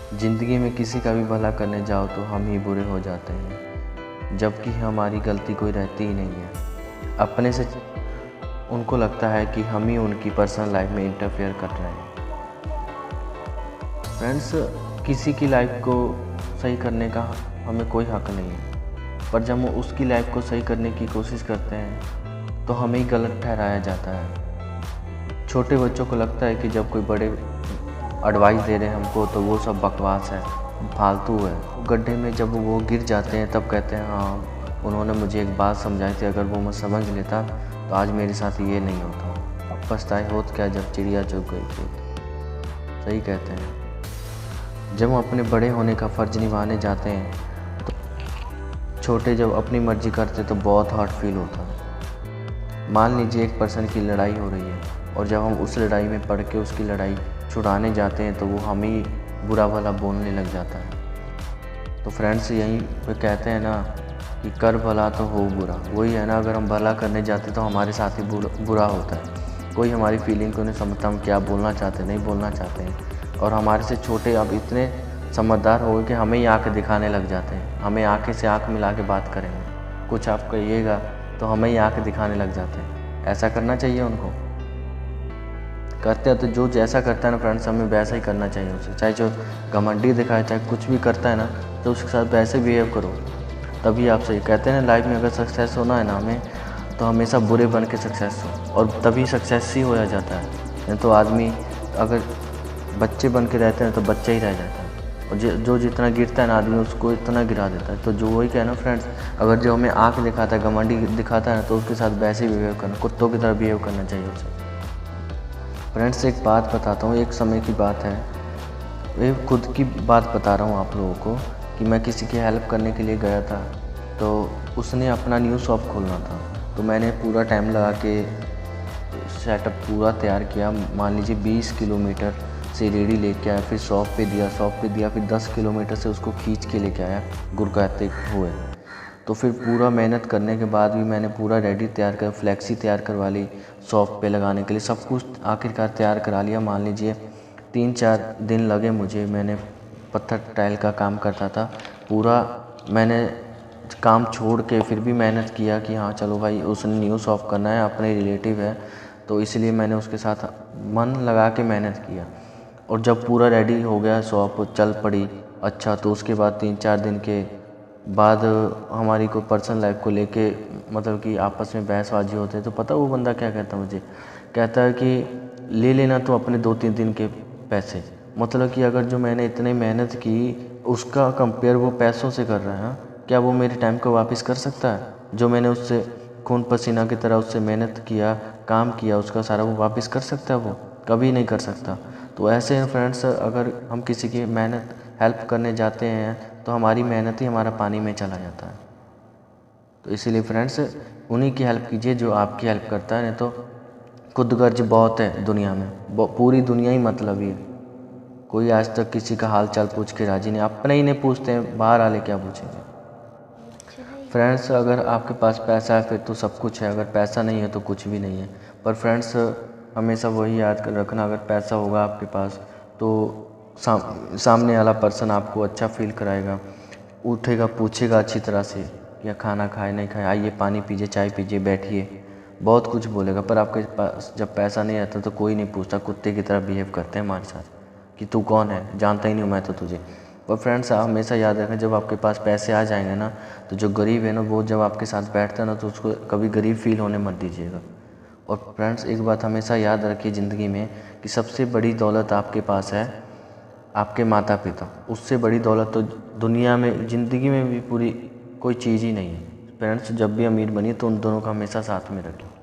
ज़िंदगी में किसी का भी भला करने जाओ तो हम ही बुरे हो जाते हैं, जबकि हमारी गलती कोई रहती ही नहीं है। अपने से उनको लगता है कि हम ही उनकी पर्सनल लाइफ में इंटरफेयर कर रहे हैं। फ्रेंड्स, किसी की लाइफ को सही करने का हमें कोई हक नहीं है, पर जब हम उसकी लाइफ को सही करने की कोशिश करते हैं तो हमें ही गलत ठहराया जाता है। छोटे बच्चों को लगता है कि जब कोई बड़े एडवाइस दे रहे हैं हमको तो वो सब बकवास है, फालतू है। गड्ढे में जब वो गिर जाते हैं तब कहते हैं हाँ, उन्होंने मुझे एक बात समझाई थी, अगर वो मैं समझ लेता तो आज मेरे साथ ये नहीं होता। अब पछताए होत क्या जब चिड़िया चुग गई खेत। सही कहते हैं। जब हम अपने बड़े होने का फ़र्ज़ निभाने जाते हैं तो छोटे जब अपनी मर्ज़ी करते तो बहुत हर्ट फील होता है। मान लीजिए एक पर्सन की लड़ाई हो रही है और जब हम उस लड़ाई में पड़ के उसकी लड़ाई छुड़ाने जाते हैं तो वो हम ही बुरा भला बोलने लग जाता है। तो फ्रेंड्स, यहीं पे कहते हैं ना कि कर भला तो हो बुरा। वही है ना, अगर हम भला करने जाते तो हमारे साथ ही बुरा होता है। कोई हमारी फीलिंग को नहीं समझता, हम क्या बोलना चाहते नहीं बोलना चाहते हैं। और हमारे से छोटे अब इतने समझदार हो गए कि हमें ही आँखें दिखाने लग जाते हैं। हमें आँखें से आँख मिला के बात करेंगे, कुछ आप कहिएगा तो हमें ही आँखें दिखाने लग जाते हैं। ऐसा करना चाहिए उनको? करते हैं तो जो जैसा करता है ना फ्रेंड्स, हमें वैसा ही करना चाहिए उसे। चाहे जो घमंडी दिखाए, चाहे कुछ भी करता है ना, तो उसके साथ वैसे बिहेव करो, तभी आप सही। कहते हैं ना, लाइफ में अगर सक्सेस होना है ना हमें, तो हमेशा बुरे बन के सक्सेस हो, और तभी सक्सेस ही होया जाता है। नहीं तो आदमी अगर बच्चे बन के रहते हैं तो बच्चा ही रह जाता है, और जो जितना गिरता है ना आदमी उसको इतना गिरा देता है। तो जो वही कहना फ्रेंड्स, अगर जो हमें आँख दिखाता है, घमंडी दिखाता है ना, तो उसके साथ वैसे ही बिहेव करना, कुत्तों की तरह बिहेव करना चाहिए उसे। फ्रेंड्स, एक बात बताता हूँ, एक समय की बात है, ये खुद की बात बता रहा हूँ आप लोगों को, कि मैं किसी की हेल्प करने के लिए गया था। तो उसने अपना न्यू शॉप खोलना था, तो मैंने पूरा टाइम लगा के सेटअप पूरा तैयार किया। मान लीजिए 20 किलोमीटर से रेडी लेके आया, फिर शॉप पे दिया, फिर 10 किलोमीटर से उसको खींच के लेके आया गुरगाते हुए। तो फिर पूरा मेहनत करने के बाद भी मैंने पूरा रेडी तैयार कर, फ्लैक्सी तैयार करवा ली शॉप पे लगाने के लिए, सब कुछ आखिरकार तैयार करा लिया। मान लीजिए 3-4 दिन लगे मुझे। मैंने पत्थर टाइल का काम करता था, पूरा मैंने काम छोड़ के फिर भी मेहनत किया कि हाँ चलो भाई, उसने न्यू शॉप करना है, अपने रिलेटिव है, तो इसलिए मैंने उसके साथ मन लगा के मेहनत किया। और जब पूरा रेडी हो गया, शॉप चल पड़ी अच्छा, तो उसके बाद 3-4 दिन के बाद हमारी कोई पर्सनल लाइफ को लेके मतलब कि आपस में बहसबाजी होते हैं। तो पता वो बंदा क्या कहता है मुझे, कहता है कि ले लेना तो अपने 2-3 दिन के पैसे। मतलब कि अगर जो मैंने इतनी मेहनत की उसका कंपेयर वो पैसों से कर रहा है, क्या वो मेरे टाइम को वापस कर सकता है? जो मैंने उससे खून पसीना की तरह उससे मेहनत किया, काम किया, उसका सारा वो वापस कर सकता है? वो कभी नहीं कर सकता। तो ऐसे फ्रेंड्स, अगर हम किसी की मेहनत हेल्प करने जाते हैं तो हमारी मेहनत ही हमारा पानी में चला जाता है। तो इसीलिए फ्रेंड्स, उन्हीं की हेल्प कीजिए जो आपकी हेल्प करता है। नहीं तो खुदगर्ज बहुत है दुनिया में, पूरी दुनिया ही मतलबी है। कोई आज तक किसी का हाल चाल पूछ के राजी नहीं, अपने ही नहीं पूछते हैं, बाहर वाले क्या पूछेंगे। फ्रेंड्स, अगर आपके पास पैसा है फिर तो सब कुछ है, अगर पैसा नहीं है तो कुछ भी नहीं है। पर फ्रेंड्स, हमेशा वही याद रखना, अगर पैसा होगा आपके पास तो सामने वाला पर्सन आपको अच्छा फील कराएगा, उठेगा, पूछेगा अच्छी तरह से या खाना खाए नहीं खाए, आइए पानी पीजिए, चाय पीजिए, बैठिए, बहुत कुछ बोलेगा। पर आपके पास जब पैसा नहीं आता तो कोई नहीं पूछता, कुत्ते की तरह बिहेव करते हैं हमारे साथ कि तू कौन है, जानता ही नहीं हूँ मैं तो तुझे। पर फ्रेंड्स, आप हमेशा याद रखें, जब आपके पास पैसे आ जाएंगे ना, तो जो गरीब है ना, वो जब आपके साथ बैठता है ना, तो उसको कभी गरीब फील होने मत दीजिएगा। और फ्रेंड्स, एक बात हमेशा याद रखिए ज़िंदगी में कि सबसे बड़ी दौलत आपके पास है आपके माता पिता। उससे बड़ी दौलत तो दुनिया में, ज़िंदगी में भी पूरी कोई चीज़ ही नहीं है। फ्रेंड्स, जब भी अमीर बनिए तो उन दोनों का हमेशा साथ में रखें।